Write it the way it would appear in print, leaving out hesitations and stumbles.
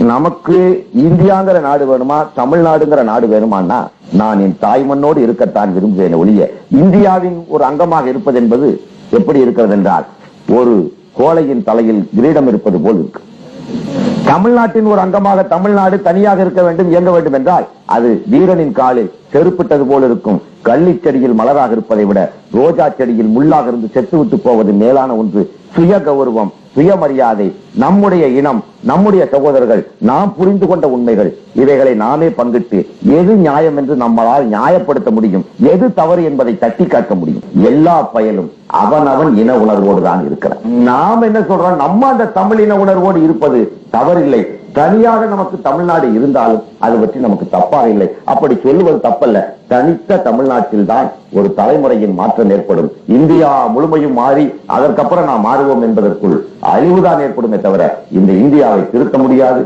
நமக்கு இந்தியாங்கிற நாடு வேணுமா, தமிழ்நாடுங்கிற நாடு வேணுமான்னா நான் என் தாய் மண்ணோடு இருக்கத்தான் விரும்புவேன் ஒழிய இந்தியாவின் ஒரு அங்கமாக இருப்பது என்பது எப்படி இருக்கிறது என்றால் ஒரு கோழையின் தலையில் கிரீடம் இருப்பது போல் இருக்கு. தமிழ்நாட்டின் ஒரு அங்கமாக தமிழ்நாடு தனியாக இருக்க வேண்டும், இயங்க வேண்டும் என்றால் அது வீரனின் காலில் செருப்பிட்டது போல் இருக்கும். கள்ளிச்செடியில் மலராக இருப்பதை விட ரோஜா செடியில் முள்ளாக இருந்து செத்துவிட்டு போவது மேலான ஒன்று. சுய கௌரவம், சுயமரியாதை, நம்முடைய இனம், நம்முடைய சகோதரர்கள், நாம் புரிந்து கொண்ட உண்மைகள், இவைகளை நாமே பங்கிட்டு எது நியாயம் என்று நம்மளால் நியாயப்படுத்த முடியும், எது தவறு என்பதை தட்டி காட்ட முடியும். எல்லா பயலும் அவன் இன உணர்வோடு தான் இருக்கிறான். நாம் என்ன சொல்றோம், நம்ம அந்த தமிழ் இன உணர்வோடு இருப்பது தவறில்லை. தனியாக நமக்கு தமிழ்நாடு இருந்தாலும் அது பற்றி நமக்கு தப்பாக இல்லை. அப்படி சொல்லுவது தப்பல்ல. தனித்த தமிழ்நாட்டில் தான் ஒரு தலைமுறையின் மாற்றம் ஏற்படும். இந்தியா முழுமையும் மாறி அதற்கப்புறம் நாம் மாறுவோம் என்பதற்குள் அழிவுதான் ஏற்படுமே தவிர இந்த இந்தியாவை திருத்த முடியாது.